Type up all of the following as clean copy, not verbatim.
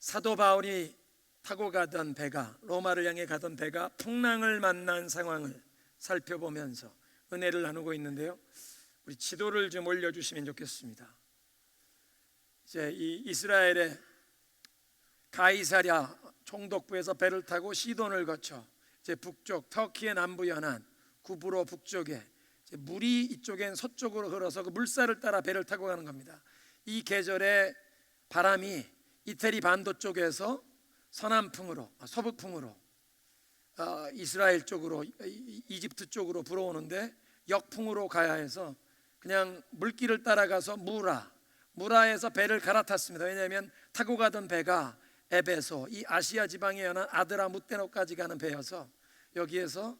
사도 바울이 타고 가던 배가, 로마를 향해 가던 배가 풍랑을 만난 상황을 살펴보면서 은혜를 나누고 있는데요, 우리 지도를 좀 올려주시면 좋겠습니다. 이제 이 이스라엘의 가이사랴 총독부에서 배를 타고 시돈을 거쳐 이제 북쪽 터키의 남부 연안 구브로 북쪽에 이제 물이 이쪽엔 서쪽으로 흘러서 그 물살을 따라 배를 타고 가는 겁니다. 이 계절에 바람이 이태리 반도 쪽에서 서남풍으로, 서북풍으로 이스라엘 쪽으로, 이집트 쪽으로 불어오는데 역풍으로 가야 해서 그냥 물길을 따라가서 무라에서 배를 갈아탔습니다. 왜냐하면 타고 가던 배가 에베소, 이 아시아 지방에 연한 아드라무테노까지 가는 배여서 여기에서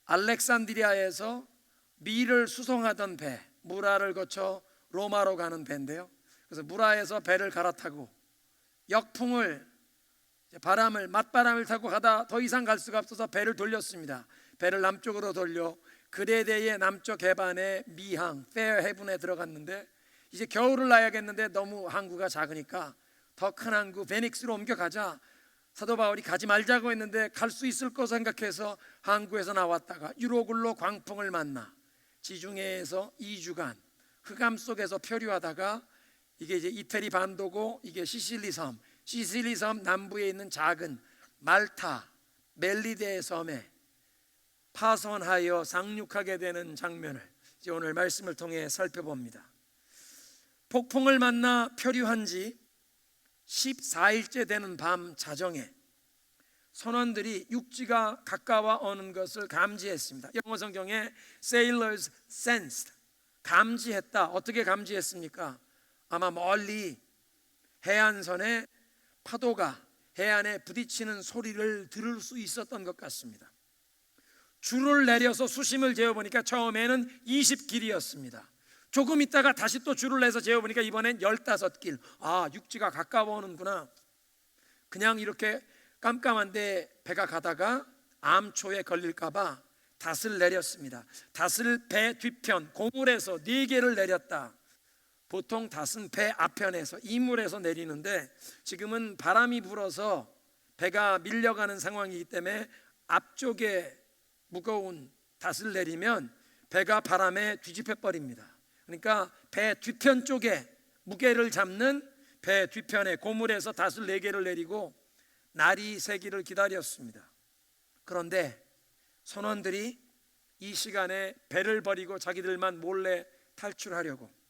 알렉산드리아에서 밀을 수송하던 배, 무라를 거쳐 로마로 가는 배인데요, 그래서 무라에서 배를 갈아타고 역풍을, 맞바람을 타고 가다 더 이상 갈 수가 없어서 배를 돌렸습니다. 배를 남쪽으로 돌려 그레데의 남쪽 해반의 미항 페어헤븐에 들어갔는데 이제 겨울을 나야겠는데 너무 항구가 작으니까 더 큰 항구 베닉스로 옮겨가자 사도 바울이 가지 말자고 했는데 갈 수 있을 거 생각해서 항구에서 나왔다가 유로굴로 광풍을 만나 지중해에서 2주간 흑암 속에서 표류하다가 이게 이제 이태리 반도고 이게 시실리 섬 남부에 있는 작은 말타 멜리데 섬에 파선하여 상륙하게 되는 장면을 이제 오늘 말씀을 통해 살펴봅니다. 폭풍을 만나 표류한 지 14일째 되는 밤 자정에 선원들이 육지가 가까워 오는 것을 감지했습니다. 영어 성경에 sailors sensed, 감지했다. 어떻게 감지했습니까? 아마 멀리 해안선에 파도가 해안에 부딪히는 소리를 들을 수 있었던 것 같습니다. 줄을 내려서 수심을 재어보니까 처음에는 20길이었습니다. 조금 있다가 다시 또 줄을 내서 재어보니까 이번엔 15길. 육지가 가까워 오는구나. 그냥 이렇게 깜깜한데 배가 가다가 암초에 걸릴까봐 닷을 내렸습니다. 닷을 배 뒤편 고물에서 4개를 내렸다. 보통 닷은 배 앞편에서 이물에서 내리는데 지금은 바람이 불어서 배가 밀려가는 상황이기 때문에 앞쪽에 무거운 닷을 내리면 배가 바람에 뒤집혀 버립니다. 그러니까 배 뒤편 쪽에 무게를 잡는 배 뒤편에 고물에서 닷을 4개를 내리고 날이 새기를 기다렸습니다. 그런데 선원들이 이 시간에 배를 버리고 자기들만 몰래 탈출하려고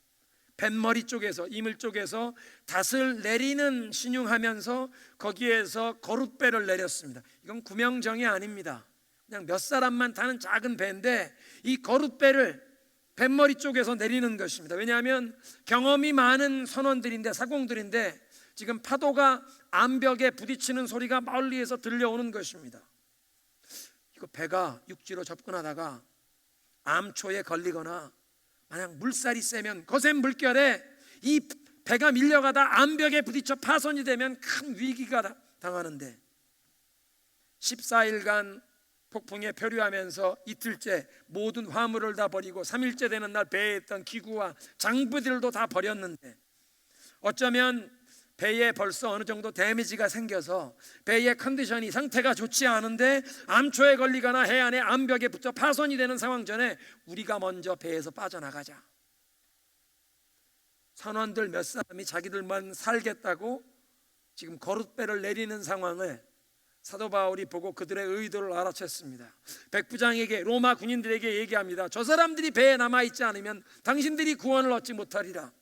뱃머리 쪽에서, 이물 쪽에서 닷을 내리는 신용하면서 거기에서 거룻배를 내렸습니다. 이건 구명정이 아닙니다. 그냥 몇 사람만 타는 작은 배인데 이 거룻배를 뱃머리 쪽에서 내리는 것입니다. 왜냐하면 경험이 많은 선원들인데, 사공들인데 지금 파도가 암벽에 부딪히는 소리가 멀리에서 들려오는 것입니다. 이거 배가 육지로 접근하다가 암초에 걸리거나 만약 물살이 세면 거센 물결에 이 배가 밀려가다 암벽에 부딪혀 파손이 되면 큰 위기가 당하는데 14일간 폭풍에 표류하면서 이틀째 모든 화물을 다 버리고 3일째 되는 날 배에 있던 기구와 장부들도 다 버렸는데 어쩌면 배에 벌써 어느 정도 데미지가 생겨서 배의 컨디션이, 상태가 좋지 않은데 암초에 걸리거나 해안의 암벽에 붙어 파손이 되는 상황 전에 우리가 먼저 배에서 빠져나가자. 선원들 몇 사람이 자기들만 살겠다고 지금 거룻배를 내리는 상황을 사도 바울이 보고 그들의 의도를 알아챘습니다. 백부장에게, 로마 군인들에게 얘기합니다. 저 사람들이 배에 남아있지 않으면 당신들이 구원을 얻지 못하리라.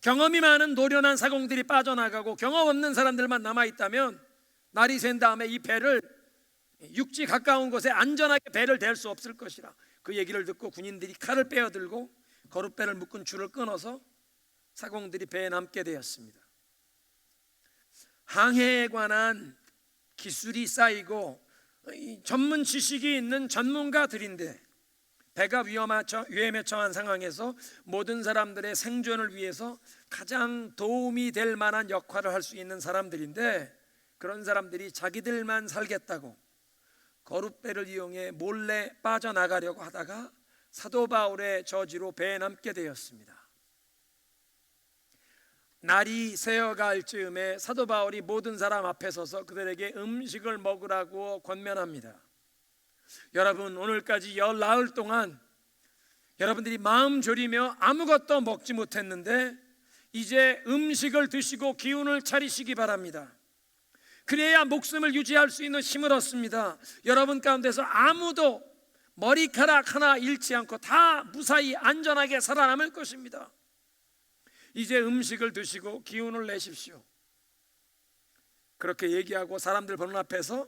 경험이 많은 노련한 사공들이 빠져나가고 경험 없는 사람들만 남아있다면 날이 샌 다음에 이 배를 육지 가까운 곳에 안전하게 배를 댈 수 없을 것이라. 그 얘기를 듣고 군인들이 칼을 빼어들고 거룻배를 묶은 줄을 끊어서 사공들이 배에 남게 되었습니다. 항해에 관한 기술이 쌓이고 전문 지식이 있는 전문가들인데 배가 위험에 처한 상황에서 모든 사람들의 생존을 위해서 가장 도움이 될 만한 역할을 할 수 있는 사람들인데 그런 사람들이 자기들만 살겠다고 거룻배를 이용해 몰래 빠져나가려고 하다가 사도 바울의 저지로 배에 남게 되었습니다. 날이 새어갈 즈음에 사도 바울이 모든 사람 앞에 서서 그들에게 음식을 먹으라고 권면합니다. 여러분, 오늘까지 열나흘 동안 여러분들이 마음 졸이며 아무것도 먹지 못했는데 이제 음식을 드시고 기운을 차리시기 바랍니다. 그래야 목숨을 유지할 수 있는 힘을 얻습니다. 여러분 가운데서 아무도 머리카락 하나 잃지 않고 다 무사히 안전하게 살아남을 것입니다. 이제 음식을 드시고 기운을 내십시오. 그렇게 얘기하고 사람들 보는 앞에서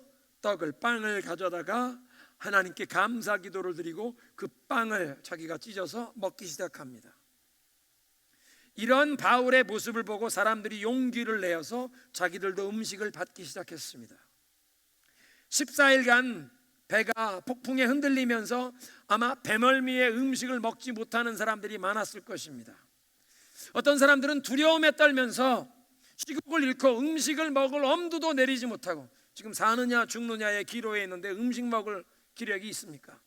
빵을 가져다가 하나님께 감사 기도를 드리고 그 빵을 자기가 찢어서 먹기 시작합니다. 이런 바울의 모습을 보고 사람들이 용기를 내어서 자기들도 음식을 받기 시작했습니다. 14일간 배가 폭풍에 흔들리면서 아마 배멀미에 음식을 먹지 못하는 사람들이 많았을 것입니다. 어떤 사람들은 두려움에 떨면서 식욕을 잃고 음식을 먹을 엄두도 내리지 못하고 지금 사느냐 죽느냐의 기로에 있는데 음식 먹을 기력이 있습니까?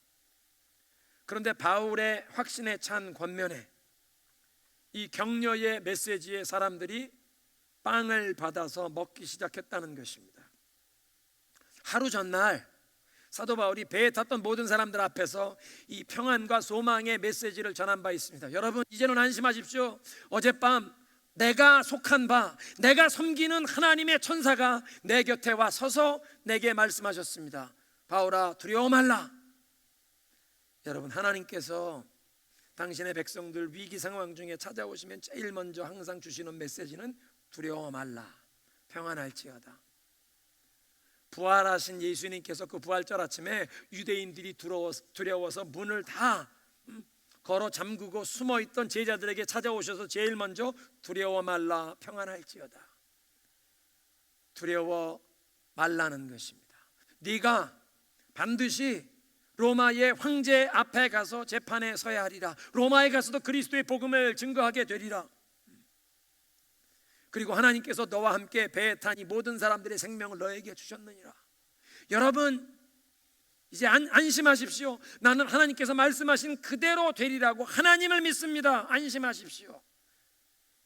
그런데 바울의 확신에 찬 권면에 이 격려의 메시지에 사람들이 빵을 받아서 먹기 시작했다는 것입니다. 하루 전날 사도 바울이 배에 탔던 모든 사람들 앞에서 이 평안과 소망의 메시지를 전한 바 있습니다. 여러분, 이제는 안심하십시오. 어젯밤 내가 속한 바, 내가 섬기는 하나님의 천사가 내 곁에 와 서서 내게 말씀하셨습니다. 바울아, 두려워 말라. 여러분, 하나님께서 당신의 백성들 위기 상황 중에 찾아오시면 제일 먼저 항상 주시는 메시지는 두려워 말라, 평안할지어다. 부활하신 예수님께서 그 부활절 아침에 유대인들이 두려워서 문을 다 걸어 잠그고 숨어있던 제자들에게 찾아오셔서 제일 먼저 두려워 말라, 평안할지어다. 두려워 말라는 것입니다. 네가 반드시 로마의 황제 앞에 가서 재판에 서야 하리라. 로마에 가서도 그리스도의 복음을 증거하게 되리라. 그리고 하나님께서 너와 함께 배에 타니 모든 사람들의 생명을 너에게 주셨느니라. 여러분, 이제 안심하십시오. 나는 하나님께서 말씀하신 그대로 되리라고 하나님을 믿습니다. 안심하십시오.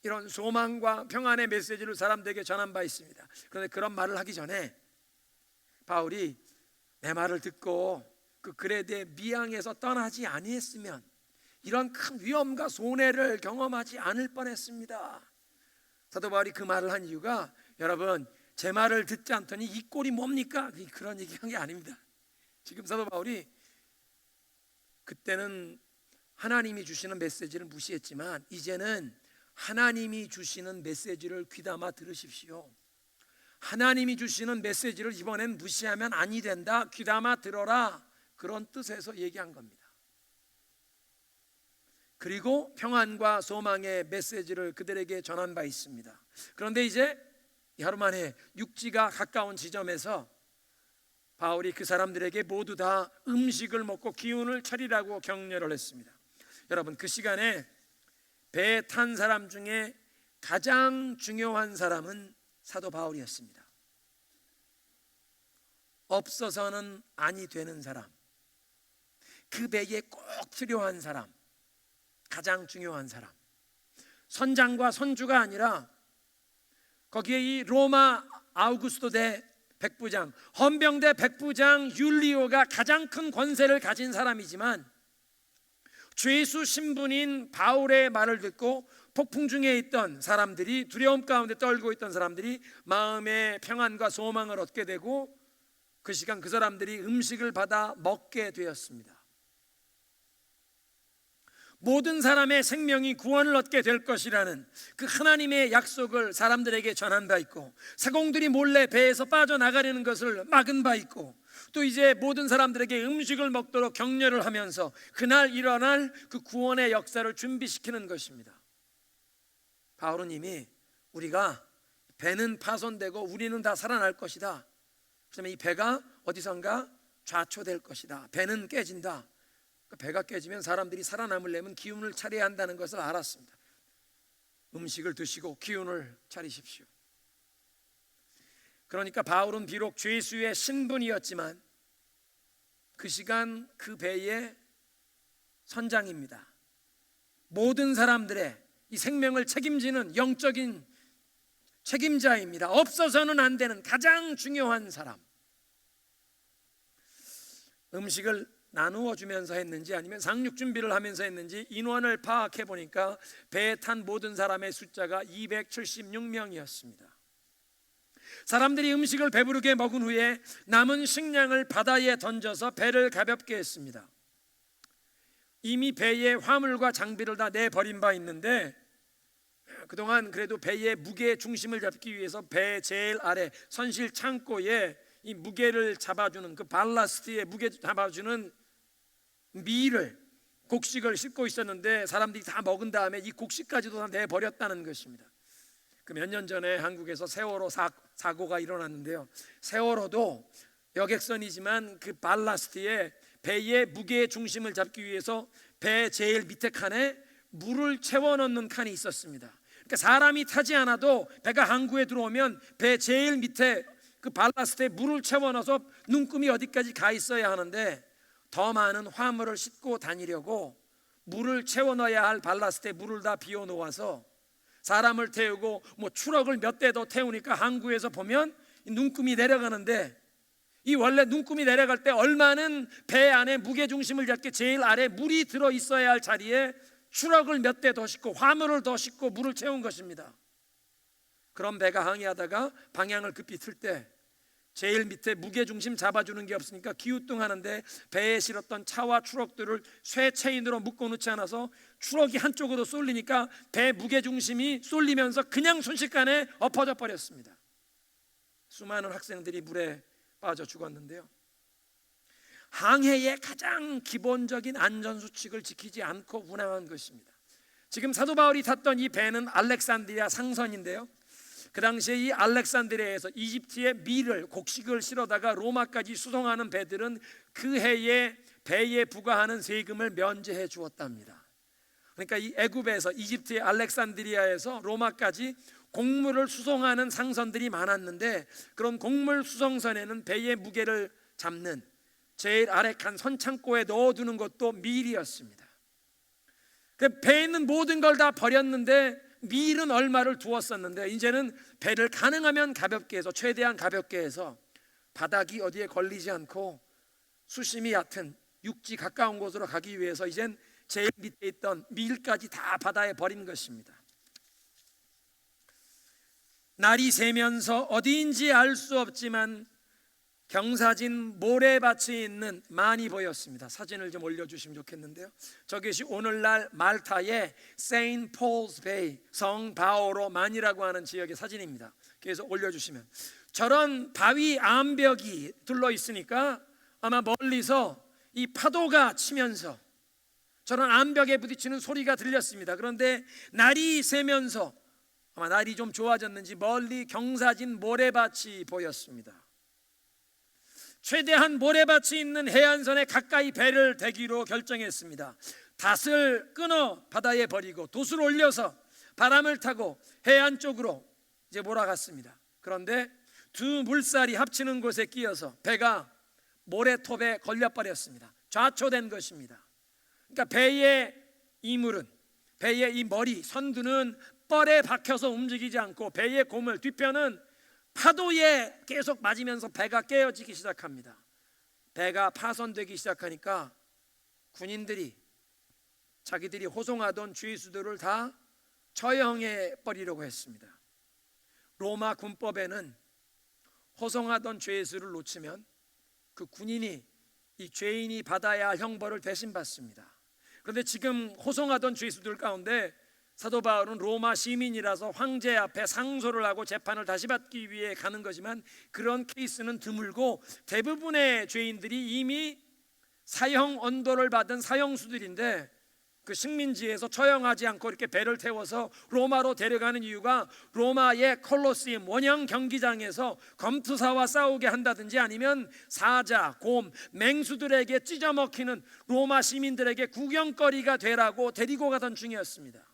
이런 소망과 평안의 메시지를 사람들에게 전한 바 있습니다. 그런데 그런 말을 하기 전에 바울이 내 말을 듣고 그 그레데 미항에서 떠나지 아니했으면 이런 큰 위험과 손해를 경험하지 않을 뻔했습니다. 사도 바울이 그 말을 한 이유가, 여러분, 제 말을 듣지 않더니 이 꼴이 뭡니까? 그런 얘기한 게 아닙니다. 지금 사도 바울이 그때는 하나님이 주시는 메시지를 무시했지만 이제는 하나님이 주시는 메시지를 귀담아 들으십시오. 하나님이 주시는 메시지를 이번엔 무시하면 아니 된다, 귀담아 들어라, 그런 뜻에서 얘기한 겁니다. 그리고 평안과 소망의 메시지를 그들에게 전한 바 있습니다. 그런데 이제 하루 만에 육지가 가까운 지점에서 바울이 그 사람들에게 모두 다 음식을 먹고 기운을 차리라고 격려를 했습니다. 여러분, 그 시간에 배에 탄 사람 중에 가장 중요한 사람은 사도 바울이었습니다. 없어서는 아니 되는 사람, 그 배에 꼭 필요한 사람, 가장 중요한 사람, 선장과 선주가 아니라 거기에 이 로마 아우구스도 대 백부장, 헌병대 백부장 율리오가 가장 큰 권세를 가진 사람이지만 죄수 신분인 바울의 말을 듣고 폭풍 중에 있던 사람들이, 두려움 가운데 떨고 있던 사람들이 마음의 평안과 소망을 얻게 되고 그 시간 그 사람들이 음식을 받아 먹게 되었습니다. 모든 사람의 생명이 구원을 얻게 될 것이라는 그 하나님의 약속을 사람들에게 전한 바 있고, 사공들이 몰래 배에서 빠져나가려는 것을 막은 바 있고, 또 이제 모든 사람들에게 음식을 먹도록 격려를 하면서 그날 일어날 그 구원의 역사를 준비시키는 것입니다. 바울은 이미 우리가 배는 파손되고 우리는 다 살아날 것이다, 그다음에 이 배가 어디선가 좌초될 것이다, 배는 깨진다, 배가 깨지면 사람들이 살아남으려면 기운을 차려야 한다는 것을 알았습니다. 음식을 드시고 기운을 차리십시오. 그러니까 바울은 비록 죄수의 신분이었지만 그 시간 그 배의 선장입니다. 모든 사람들의 이 생명을 책임지는 영적인 책임자입니다. 없어서는 안 되는 가장 중요한 사람. 음식을 나누어 주면서 했는지 아니면 상륙 준비를 하면서 했는지 인원을 파악해 보니까 배에 탄 모든 사람의 숫자가 276명이었습니다. 사람들이 음식을 배부르게 먹은 후에 남은 식량을 바다에 던져서 배를 가볍게 했습니다. 이미 배에 화물과 장비를 다 내버린 바 있는데 그동안 그래도 배의 무게 중심을 잡기 위해서 배 제일 아래 선실 창고에 이 무게를 잡아주는 그 발라스트의 무게 잡아주는 밀을 곡식을 싣고 있었는데 사람들이 다 먹은 다음에 이 곡식까지도 다 내버렸다는 것입니다. 그 몇 년 전에 한국에서 세월호 사고가 일어났는데요. 세월호도 여객선이지만 그 발라스트에 배의 무게 중심을 잡기 위해서 배 제일 밑에 칸에 물을 채워 넣는 칸이 있었습니다. 그러니까 사람이 타지 않아도 배가 항구에 들어오면 배 제일 밑에 그 발라스트에 물을 채워 넣어서 눈금이 어디까지 가 있어야 하는데 더 많은 화물을 싣고 다니려고 물을 채워 넣어야 할 발라스트에 물을 다 비워 놓아서 사람을 태우고 뭐 트럭을 몇 대 더 태우니까 항구에서 보면 눈금이 내려가는데 이 원래 눈금이 내려갈 때 얼마는 배 안에 무게 중심을 잡게 제일 아래 물이 들어 있어야 할 자리에 트럭을 몇 대 더 싣고 화물을 더 싣고 물을 채운 것입니다. 그런 배가 항해하다가 방향을 급히 틀 때 제일 밑에 무게 중심 잡아주는 게 없으니까 기우뚱하는데 배에 실었던 차와 트럭들을 쇠 체인으로 묶어 놓지 않아서 트럭이 한쪽으로 쏠리니까 배 무게 중심이 쏠리면서 그냥 순식간에 엎어져 버렸습니다. 수많은 학생들이 물에 빠져 죽었는데요. 항해의 가장 기본적인 안전수칙을 지키지 않고 운항한 것입니다. 지금 사도 바울이 탔던 이 배는 알렉산드리아 상선인데요. 그 당시에 이 알렉산드리아에서 이집트의 밀을 곡식을 실어다가 로마까지 수송하는 배들은 그 해에 배에 부과하는 세금을 면제해 주었답니다. 그러니까 이 애굽에서 이집트의 알렉산드리아에서 로마까지 곡물을 수송하는 상선들이 많았는데 그런 곡물 수송선에는 배의 무게를 잡는 제일 아래 칸 선창고에 넣어두는 것도 밀이었습니다. 배에 있는 모든 걸 다 버렸는데 밀은 얼마를 두었었는데 이제는 배를 가능하면 가볍게 해서 최대한 가볍게 해서 바닥이 어디에 걸리지 않고 수심이 얕은 육지 가까운 곳으로 가기 위해서 이젠 제일 밑에 있던 밀까지 다 바다에 버린 것입니다. 날이 새면서 어디인지 알 수 없지만 경사진 모래밭이 있는 만이 보였습니다. 사진을 좀 올려주시면 좋겠는데요. 저것이 오늘날 말타의 세인트 폴스 베이 성 바오로 만이라고 하는 지역의 사진입니다. 그래서 올려주시면 저런 바위 암벽이 둘러 있으니까 아마 멀리서 이 파도가 치면서 저런 암벽에 부딪히는 소리가 들렸습니다. 그런데 날이 새면서 아마 날이 좀 좋아졌는지 멀리 경사진 모래밭이 보였습니다. 최대한 모래밭이 있는 해안선에 가까이 배를 대기로 결정했습니다. 닷을 끊어 바다에 버리고 돛을 올려서 바람을 타고 해안 쪽으로 이제 몰아갔습니다. 그런데 두 물살이 합치는 곳에 끼어서 배가 모래톱에 걸려버렸습니다. 좌초된 것입니다. 그러니까 배의 이물은 배의 이 머리 선두는 뻘에 박혀서 움직이지 않고 배의 고물 뒤편은 파도에 계속 맞으면서 배가 깨어지기 시작합니다. 배가 파손되기 시작하니까 군인들이 자기들이 호송하던 죄수들을 다 처형해 버리려고 했습니다. 로마 군법에는 호송하던 죄수를 놓치면 그 군인이 이 죄인이 받아야 할 형벌을 대신 받습니다. 그런데 지금 호송하던 죄수들 가운데 사도 바울은 로마 시민이라서 황제 앞에 상소를 하고 재판을 다시 받기 위해 가는 거지만 그런 케이스는 드물고 대부분의 죄인들이 이미 사형 언도를 받은 사형수들인데 그 식민지에서 처형하지 않고 이렇게 배를 태워서 로마로 데려가는 이유가 로마의 콜로세움 원형 경기장에서 검투사와 싸우게 한다든지 아니면 사자, 곰, 맹수들에게 찢어먹히는 로마 시민들에게 구경거리가 되라고 데리고 가던 중이었습니다.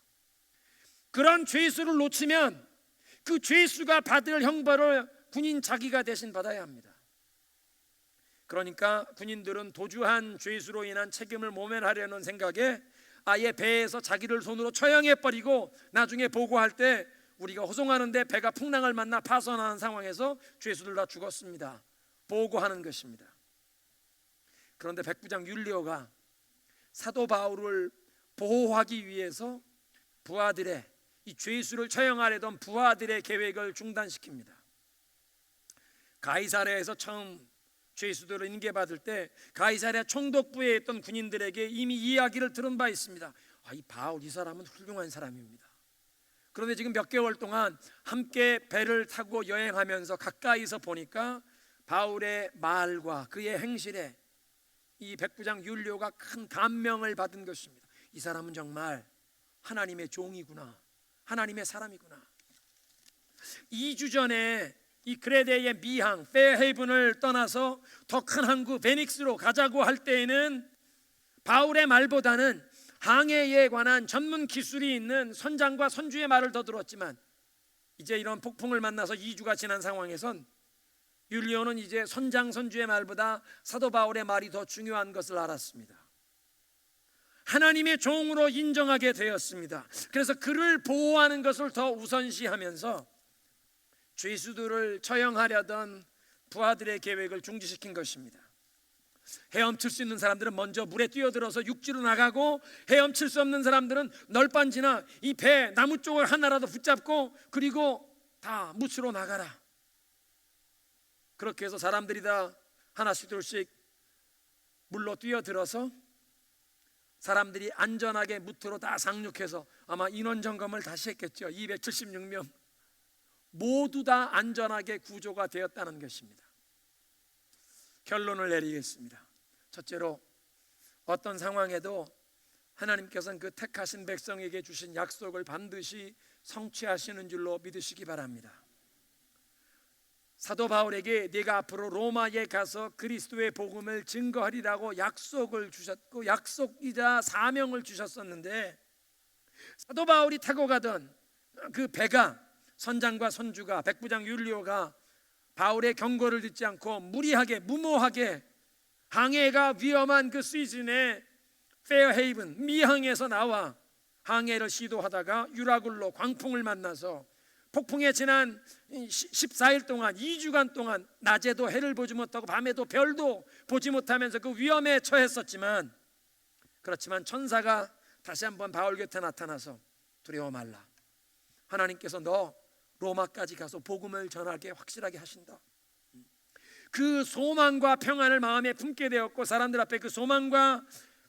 그런 죄수를 놓치면 그 죄수가 받을 형벌을 군인 자기가 대신 받아야 합니다. 그러니까 군인들은 도주한 죄수로 인한 책임을 모면하려는 생각에 아예 배에서 자기를 손으로 처형해버리고 나중에 보고할 때 우리가 호송하는데 배가 풍랑을 만나 파손하는 상황에서 죄수들 다 죽었습니다. 보고하는 것입니다. 그런데 백부장 율리오가 사도 바울을 보호하기 위해서 부하들의 이 죄수를 처형하려던 부하들의 계획을 중단시킵니다. 가이사랴에서 처음 죄수들을 인계받을 때 가이사랴 총독부에 있던 군인들에게 이미 이야기를 들은 바 있습니다. 이 바울 이 사람은 훌륭한 사람입니다. 그런데 지금 몇 개월 동안 함께 배를 타고 여행하면서 가까이서 보니까 바울의 말과 그의 행실에 이 백부장 율리오가 큰 감명을 받은 것입니다. 이 사람은 정말 하나님의 종이구나, 하나님의 사람이구나. 2주 전에 이 그레데의 미항 페어헤이븐을 떠나서 더 큰 항구 베닉스로 가자고 할 때에는 바울의 말보다는 항해에 관한 전문 기술이 있는 선장과 선주의 말을 더 들었지만 이제 이런 폭풍을 만나서 2주가 지난 상황에선 율리오는 이제 선장 선주의 말보다 사도 바울의 말이 더 중요한 것을 알았습니다. 하나님의 종으로 인정하게 되었습니다. 그래서 그를 보호하는 것을 더 우선시하면서 죄수들을 처형하려던 부하들의 계획을 중지시킨 것입니다. 헤엄칠 수 있는 사람들은 먼저 물에 뛰어들어서 육지로 나가고, 헤엄칠 수 없는 사람들은 널빤지나 이 배 나무 쪽을 하나라도 붙잡고 그리고 다 무치로 나가라. 그렇게 해서 사람들이 다 하나씩 둘씩 물로 뛰어들어서 사람들이 안전하게 무트로 다 상륙해서 아마 인원 점검을 다시 했겠죠. 276명 모두 다 안전하게 구조가 되었다는 것입니다. 결론을 내리겠습니다. 첫째로, 어떤 상황에도 하나님께서는 그 택하신 백성에게 주신 약속을 반드시 성취하시는 줄로 믿으시기 바랍니다. 사도 바울에게 네가 앞으로 로마에 가서 그리스도의 복음을 증거하리라고 약속을 주셨고, 약속이자 사명을 주셨었는데, 사도 바울이 타고 가던 그 배가, 선장과 선주가, 백부장 율리오가 바울의 경고를 듣지 않고 무리하게 무모하게 항해가 위험한 그 시즌에 페어헤이븐 미항에서 나와 항해를 시도하다가 유라굴로 광풍을 만나서 폭풍에 지난 14일 동안, 2주간 동안 낮에도 해를 보지 못하고 밤에도 별도 보지 못하면서 그 위험에 처했었지만, 그렇지만 천사가 다시 한번 바울 곁에 나타나서 두려워 말라, 하나님께서 너 로마까지 가서 복음을 전하게 확실하게 하신다. 그 소망과 평안을 마음에 품게 되었고, 사람들 앞에 그 소망과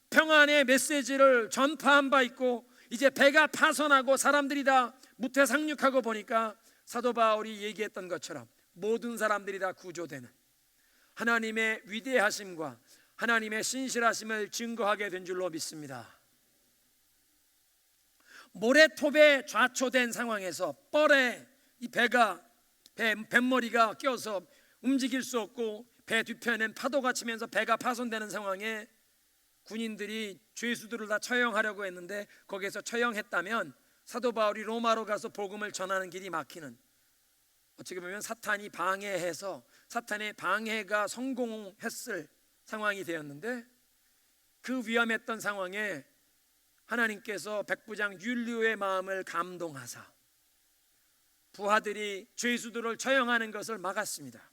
평안의 메시지를 전파한 바 있고, 이제 배가 파손하고 사람들이 다 무태 상륙하고 보니까 사도 바울이 얘기했던 것처럼 모든 사람들이 다 구조되는 하나님의 위대하심과 하나님의 신실하심을 증거하게 된 줄로 믿습니다. 모래톱에 좌초된 상황에서 뻘에 이 뱃머리가 껴서 움직일 수 없고 배 뒤편엔 파도가 치면서 배가 파손되는 상황에 군인들이 죄수들을 다 처형하려고 했는데, 거기에서 처형했다면 사도 바울이 로마로 가서 복음을 전하는 길이 막히는, 어떻게 보면 사탄이 방해해서 사탄의 방해가 성공했을 상황이 되었는데, 그 위험했던 상황에 하나님께서 백부장 율리오의 마음을 감동하사 부하들이 죄수들을 처형하는 것을 막았습니다.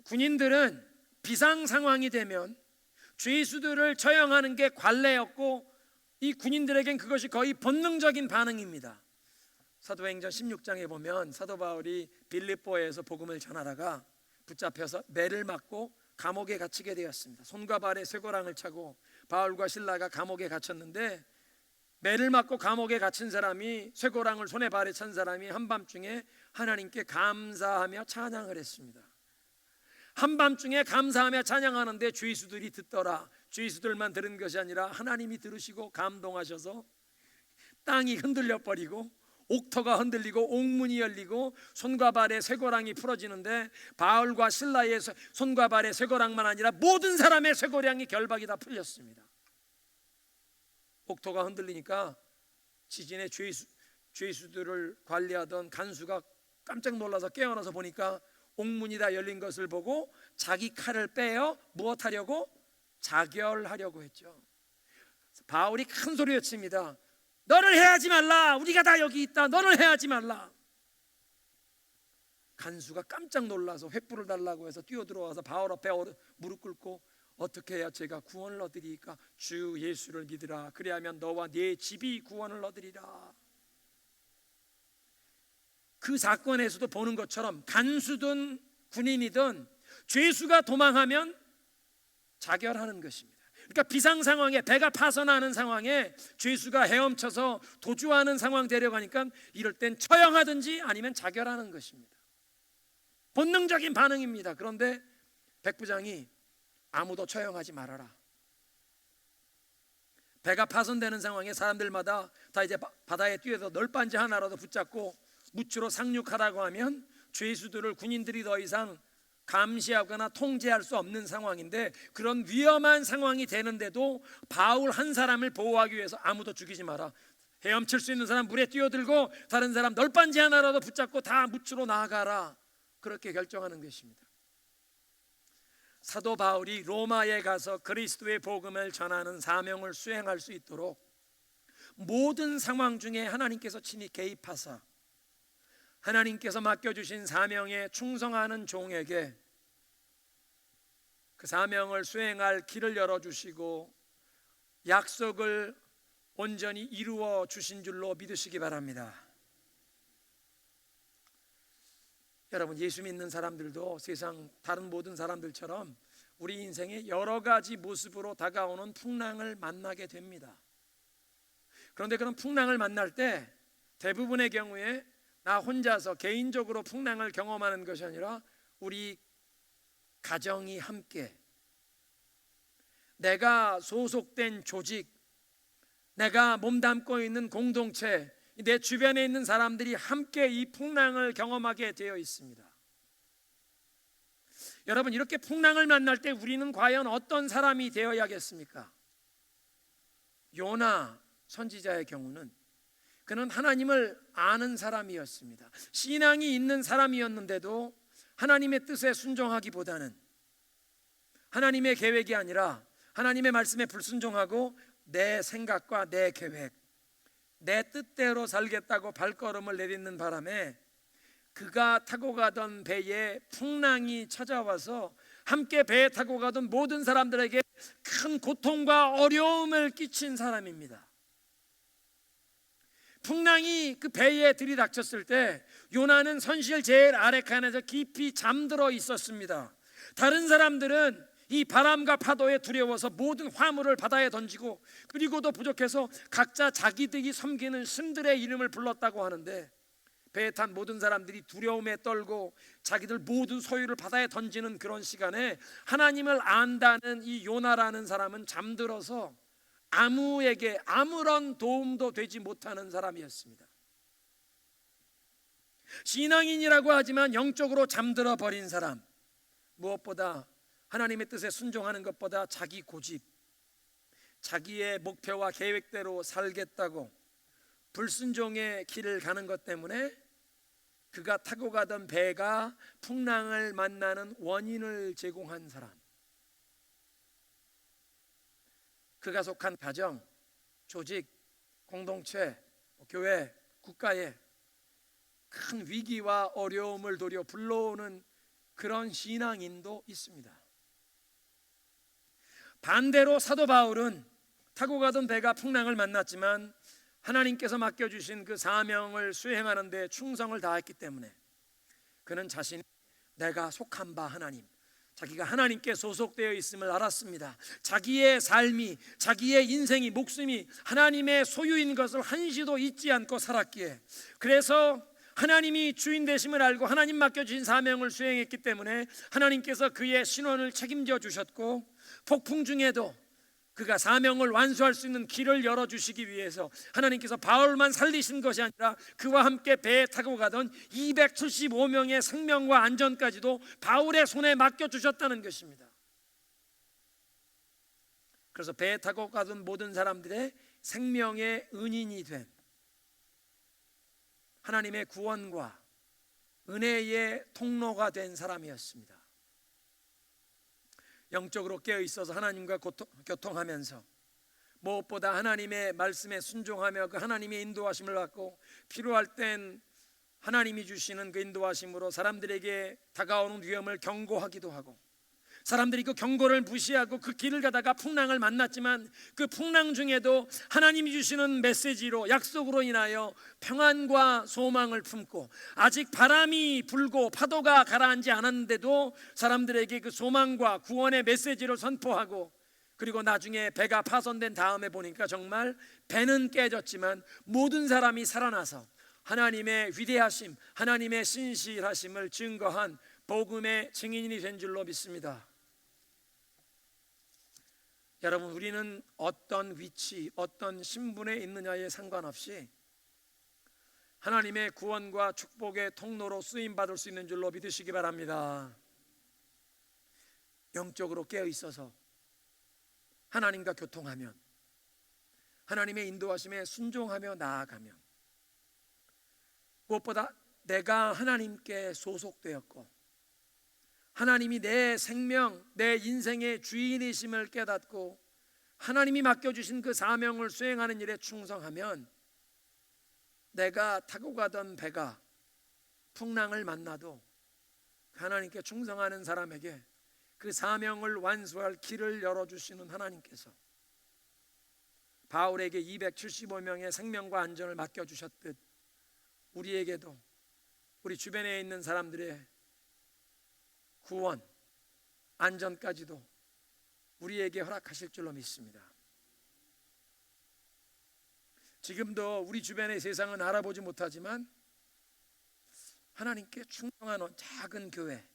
군인들은 비상 상황이 되면 죄수들을 처형하는 게 관례였고, 이 군인들에겐 그것이 거의 본능적인 반응입니다. 사도행전 16장에 보면 사도 바울이 빌립보에서 복음을 전하다가 붙잡혀서 매를 맞고 감옥에 갇히게 되었습니다. 손과 발에 쇠고랑을 차고 바울과 실라가 감옥에 갇혔는데, 매를 맞고 감옥에 갇힌 사람이, 쇠고랑을 손에 발에 찬 사람이 한밤중에 하나님께 감사하며 찬양을 했습니다. 한밤중에 감사하며 찬양하는데 죄수들이 듣더라. 죄수들만 들은 것이 아니라 하나님이 들으시고 감동하셔서 땅이 흔들려 버리고 옥터가 흔들리고 옥문이 열리고 손과 발에 쇠고랑이 풀어지는데, 바울과 실라의 손과 발에 쇠고랑만 아니라 모든 사람의 쇠고랑이 결박이 다 풀렸습니다. 옥토가 흔들리니까 지진의 죄수들을 관리하던 간수가 깜짝 놀라서 깨어나서 보니까 옥문이 다 열린 것을 보고 자기 칼을 빼어 무엇하려고? 자결하려고 했죠. 바울이 큰 소리 외칩니다. 너를 해하지 말라. 우리가 다 여기 있다. 너를 해하지 말라. 간수가 깜짝 놀라서 횃불을 달라고 해서 뛰어들어와서 바울 앞에 무릎 꿇고 어떻게 해야 제가 구원을 얻으리까? 주 예수를 믿으라. 그리하면 너와 네 집이 구원을 얻으리라. 그 사건에서도 보는 것처럼 간수든 군인이든 죄수가 도망하면 자결하는 것입니다. 그러니까 비상 상황에, 배가 파선하는 상황에 죄수가 헤엄쳐서 도주하는 상황 되려가니까 이럴 땐 처형하든지 아니면 자결하는 것입니다. 본능적인 반응입니다. 그런데 백부장이 아무도 처형하지 말아라. 배가 파손되는 상황에 사람들마다 다 이제 바다에 뛰어서 널빤지 하나라도 붙잡고 무추로 상륙하라고 하면 죄수들을 군인들이 더 이상 감시하거나 통제할 수 없는 상황인데, 그런 위험한 상황이 되는데도 바울 한 사람을 보호하기 위해서 아무도 죽이지 마라. 헤엄칠 수 있는 사람 물에 뛰어들고 다른 사람 널빤지 하나라도 붙잡고 다 무추로 나아가라. 그렇게 결정하는 것입니다. 사도 바울이 로마에 가서 그리스도의 복음을 전하는 사명을 수행할 수 있도록 모든 상황 중에 하나님께서 친히 개입하사 하나님께서 맡겨주신 사명에 충성하는 종에게 그 사명을 수행할 길을 열어주시고 약속을 온전히 이루어 주신 줄로 믿으시기 바랍니다. 여러분, 예수 믿는 사람들도 세상 다른 모든 사람들처럼 우리 인생에 여러 가지 모습으로 다가오는 풍랑을 만나게 됩니다. 그런데 그런 풍랑을 만날 때 대부분의 경우에 나 혼자서 개인적으로 풍랑을 경험하는 것이 아니라 우리 가정이 함께, 내가 소속된 조직, 내가 몸담고 있는 공동체, 내 주변에 있는 사람들이 함께 이 풍랑을 경험하게 되어 있습니다. 여러분, 이렇게 풍랑을 만날 때 우리는 과연 어떤 사람이 되어야겠습니까? 요나 선지자의 경우는 그는 하나님을 아는 사람이었습니다. 신앙이 있는 사람이었는데도 하나님의 뜻에 순종하기보다는 하나님의 계획이 아니라 하나님의 말씀에 불순종하고 내 생각과 내 계획, 내 뜻대로 살겠다고 발걸음을 내딛는 바람에 그가 타고 가던 배에 풍랑이 찾아와서 함께 배에 타고 가던 모든 사람들에게 큰 고통과 어려움을 끼친 사람입니다. 풍랑이 그 배에 들이닥쳤을 때 요나는 선실 제일 아래칸에서 깊이 잠들어 있었습니다. 다른 사람들은 이 바람과 파도에 두려워서 모든 화물을 바다에 던지고 그리고도 부족해서 각자 자기들이 섬기는 신들의 이름을 불렀다고 하는데, 배에 탄 모든 사람들이 두려움에 떨고 자기들 모든 소유를 바다에 던지는 그런 시간에 하나님을 안다는 이 요나라는 사람은 잠들어서 아무에게 아무런 도움도 되지 못하는 사람이었습니다. 신앙인이라고 하지만 영적으로 잠들어 버린 사람, 무엇보다 하나님의 뜻에 순종하는 것보다 자기 고집, 자기의 목표와 계획대로 살겠다고 불순종의 길을 가는 것 때문에 그가 타고 가던 배가 풍랑을 만나는 원인을 제공한 사람, 그가 속한 가정, 조직, 공동체, 교회, 국가에 큰 위기와 어려움을 도려 불러오는 그런 신앙인도 있습니다. 반대로 사도 바울은 타고 가던 배가 풍랑을 만났지만 하나님께서 맡겨주신 그 사명을 수행하는 데 충성을 다했기 때문에 그는 자신이 내가 속한 바 하나님, 자기가 하나님께 소속되어 있음을 알았습니다. 자기의 삶이, 자기의 인생이, 목숨이 하나님의 소유인 것을 한시도 잊지 않고 살았기에, 그래서 하나님이 주인 되심을 알고 하나님 맡겨주신 사명을 수행했기 때문에 하나님께서 그의 신원을 책임져 주셨고, 폭풍 중에도 그가 사명을 완수할 수 있는 길을 열어주시기 위해서 하나님께서 바울만 살리신 것이 아니라 그와 함께 배에 타고 가던 275명의 생명과 안전까지도 바울의 손에 맡겨주셨다는 것입니다. 그래서 배에 타고 가던 모든 사람들의 생명의 은인이 된 하나님의 구원과 은혜의 통로가 된 사람이었습니다. 영적으로 깨어 있어서 하나님과 교통하면서 무엇보다 하나님의 말씀에 순종하며 그 하나님의 인도하심을 받고 필요할 땐 하나님이 주시는 그 인도하심으로 사람들에게 다가오는 위험을 경고하기도 하고, 사람들이 그 경고를 무시하고 그 길을 가다가 풍랑을 만났지만 그 풍랑 중에도 하나님이 주시는 메시지로, 약속으로 인하여 평안과 소망을 품고, 아직 바람이 불고 파도가 가라앉지 않았는데도 사람들에게 그 소망과 구원의 메시지를 선포하고, 그리고 나중에 배가 파손된 다음에 보니까 정말 배는 깨졌지만 모든 사람이 살아나서 하나님의 위대하심, 하나님의 신실하심을 증거한 복음의 증인이 된 줄로 믿습니다. 여러분, 우리는 어떤 위치, 어떤 신분에 있느냐에 상관없이 하나님의 구원과 축복의 통로로 쓰임받을 수 있는 줄로 믿으시기 바랍니다. 영적으로 깨어 있어서 하나님과 교통하면, 하나님의 인도하심에 순종하며 나아가면, 무엇보다 내가 하나님께 소속되었고 하나님이 내 생명, 내 인생의 주인이심을 깨닫고 하나님이 맡겨주신 그 사명을 수행하는 일에 충성하면, 내가 타고 가던 배가 풍랑을 만나도 하나님께 충성하는 사람에게 그 사명을 완수할 길을 열어주시는 하나님께서 바울에게 275명의 생명과 안전을 맡겨주셨듯 우리에게도, 우리 주변에 있는 사람들의 구원, 안전까지도 우리에게 허락하실 줄로 믿습니다. 지금도 우리 주변의 세상은 알아보지 못하지만 하나님께 충성하는 작은 교회,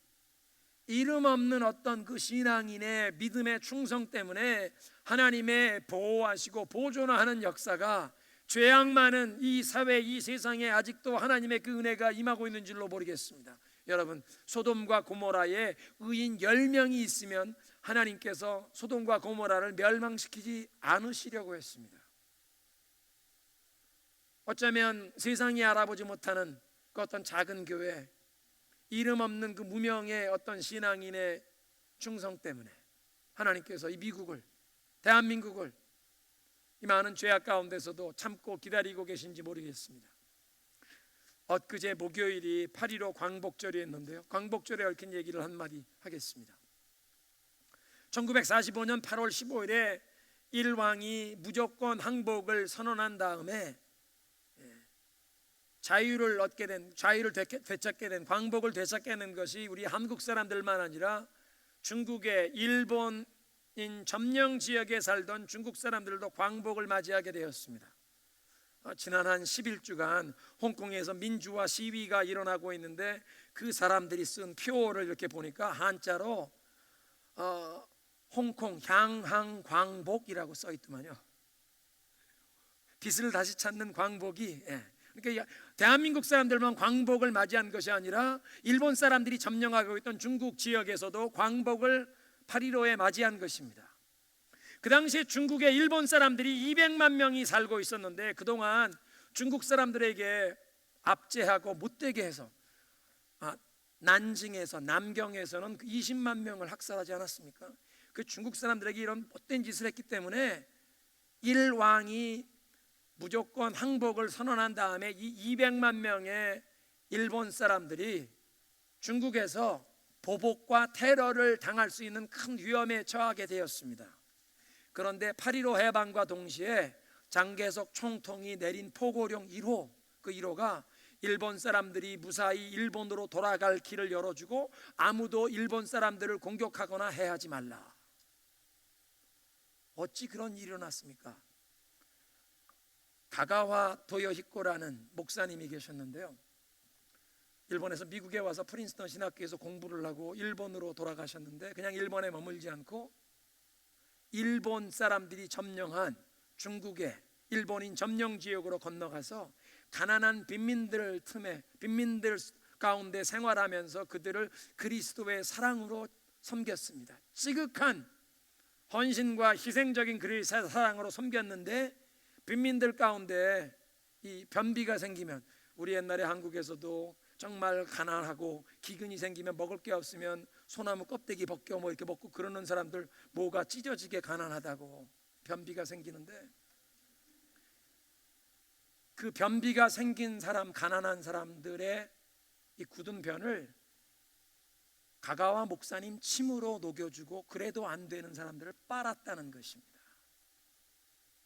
이름 없는 어떤 그 신앙인의 믿음의 충성 때문에 하나님의 보호하시고 보존하는 역사가 죄악 많은 이 사회, 이 세상에 아직도 하나님의 그 은혜가 임하고 있는 줄로 모르겠습니다. 여러분, 소돔과 고모라에 의인 10명이 있으면 하나님께서 소돔과 고모라를 멸망시키지 않으시려고 했습니다. 어쩌면 세상이 알아보지 못하는 그 어떤 작은 교회, 이름 없는 그 무명의 어떤 신앙인의 충성 때문에 하나님께서 이 미국을, 대한민국을 이 많은 죄악 가운데서도 참고 기다리고 계신지 모르겠습니다. 엊그제 목요일이 8.15 광복절이었는데요, 광복절에 얽힌 얘기를 한마디 하겠습니다. 1945년 8월 15일에 일왕이 무조건 항복을 선언한 다음에 자유를 얻게 된, 자유를 되찾게 된, 광복을 되찾게 된 것이 우리 한국 사람들만 아니라 중국의 일본인 점령 지역에 살던 중국 사람들도 광복을 맞이하게 되었습니다. 지난 한 11주간 홍콩에서 민주화 시위가 일어나고 있는데 그 사람들이 쓴 표를 이렇게 보니까 한자로 홍콩 향항 광복이라고 써 있더만요. 빛을 다시 찾는 광복이, 그러니까 대한민국 사람들만 광복을 맞이한 것이 아니라 일본 사람들이 점령하고 있던 중국 지역에서도 광복을 8.15에 맞이한 것입니다. 그 당시에 중국에 일본 사람들이 200만 명이 살고 있었는데 그동안 중국 사람들에게 압제하고 못되게 해서 난징에서, 남경에서는 20만 명을 학살하지 않았습니까? 그 중국 사람들에게 이런 못된 짓을 했기 때문에 일왕이 무조건 항복을 선언한 다음에 이 200만 명의 일본 사람들이 중국에서 보복과 테러를 당할 수 있는 큰 위험에 처하게 되었습니다. 그런데 8.15 해방과 동시에 장개석 총통이 내린 포고령 1호, 그 1호가 일본 사람들이 무사히 일본으로 돌아갈 길을 열어주고 아무도 일본 사람들을 공격하거나 해하지 말라. 어찌 그런 일이 일어났습니까? 가가와 도요히코라는 목사님이 계셨는데요, 일본에서 미국에 와서 프린스턴 신학교에서 공부를 하고 일본으로 돌아가셨는데 그냥 일본에 머물지 않고 일본 사람들이 점령한 중국의 일본인 점령 지역으로 건너가서 가난한 빈민들 가운데 생활하면서 그들을 그리스도의 사랑으로 섬겼습니다. 지극한 헌신과 희생적인 그리스도의 사랑으로 섬겼는데 빈민들 가운데 이 변비가 생기면, 우리 옛날에 한국에서도 정말 가난하고 기근이 생기면 먹을 게 없으면 소나무 껍데기 벗겨 이렇게 먹고 그러는 사람들, 뭐가 찢어지게 가난하다고 변비가 생기는데, 그 변비가 생긴 사람, 가난한 사람들의 이 굳은 변을 가가와 목사님 침으로 녹여주고 그래도 안 되는 사람들을 빨았다는 것입니다.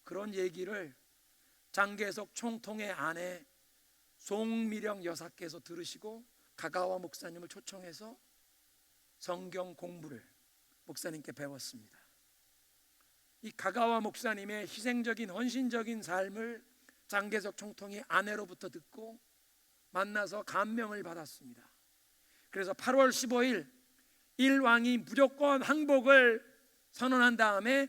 그런 얘기를 장계석 총통의 아내 송미령 여사께서 들으시고 가가와 목사님을 초청해서 성경 공부를 목사님께 배웠습니다. 이 가가와 목사님의 희생적인 헌신적인 삶을 장계석 총통이 아내로부터 듣고 만나서 감명을 받았습니다. 그래서 8월 15일 일왕이 무조건 항복을 선언한 다음에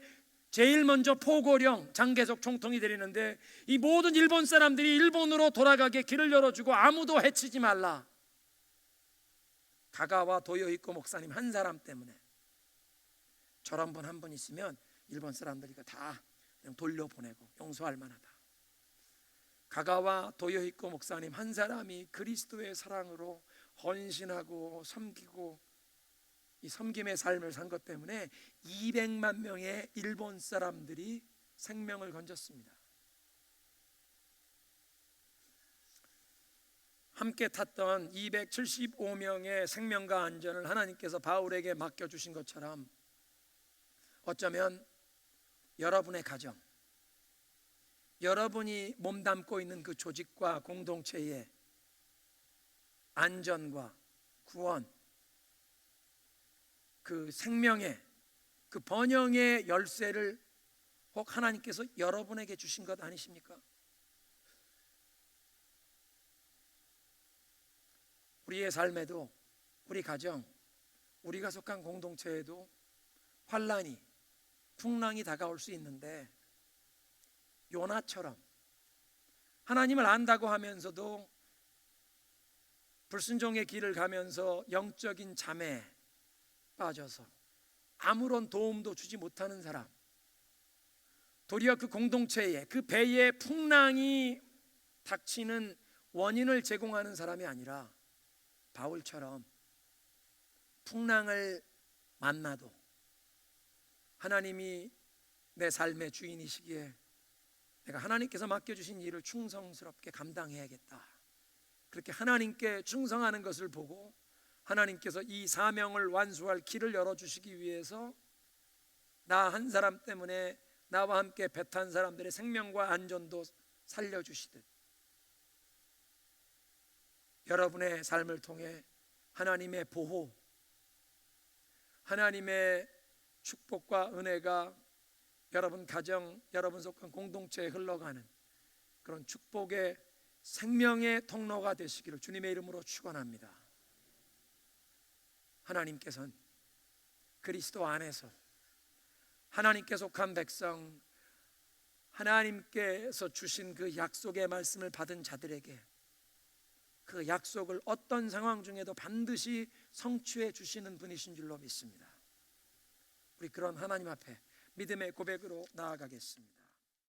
제일 먼저 포고령 장계석 총통이 내리는데, 이 모든 일본 사람들이 일본으로 돌아가게 길을 열어주고 아무도 해치지 말라. 가가와 도요히코 목사님 한 사람 때문에 저런 분 한 분 있으면 일본 사람들이 다 그냥 돌려보내고 용서할 만하다. 가가와 도요히코 목사님 한 사람이 그리스도의 사랑으로 헌신하고 섬기고 이 섬김의 삶을 산 것 때문에 200만 명의 일본 사람들이 생명을 건졌습니다. 함께 탔던 275명의 생명과 안전을 하나님께서 바울에게 맡겨주신 것처럼 어쩌면 여러분의 가정, 여러분이 몸담고 있는 그 조직과 공동체의 안전과 구원, 그 생명의 그 번영의 열쇠를 혹 하나님께서 여러분에게 주신 것 아니십니까? 우리의 삶에도, 우리 가정, 우리가 속한 공동체에도 환난이, 풍랑이 다가올 수 있는데, 요나처럼 하나님을 안다고 하면서도 불순종의 길을 가면서 영적인 잠에 빠져서 아무런 도움도 주지 못하는 사람, 도리어 그 공동체에, 그 배에 풍랑이 닥치는 원인을 제공하는 사람이 아니라 바울처럼 풍랑을 만나도 하나님이 내 삶의 주인이시기에 내가 하나님께서 맡겨주신 일을 충성스럽게 감당해야겠다, 그렇게 하나님께 충성하는 것을 보고 하나님께서 이 사명을 완수할 길을 열어주시기 위해서 나 한 사람 때문에 나와 함께 배 탄 사람들의 생명과 안전도 살려주시듯 여러분의 삶을 통해 하나님의 보호, 하나님의 축복과 은혜가 여러분 가정, 여러분 속한 공동체에 흘러가는 그런 축복의 생명의 통로가 되시기를 주님의 이름으로 축원합니다. 하나님께서는 그리스도 안에서 하나님께 속한 백성, 하나님께서 주신 그 약속의 말씀을 받은 자들에게 그 약속을 어떤 상황 중에도 반드시 성취해 주시는 분이신 줄로 믿습니다. 우리 그런 하나님 앞에 믿음의 고백으로 나아가겠습니다.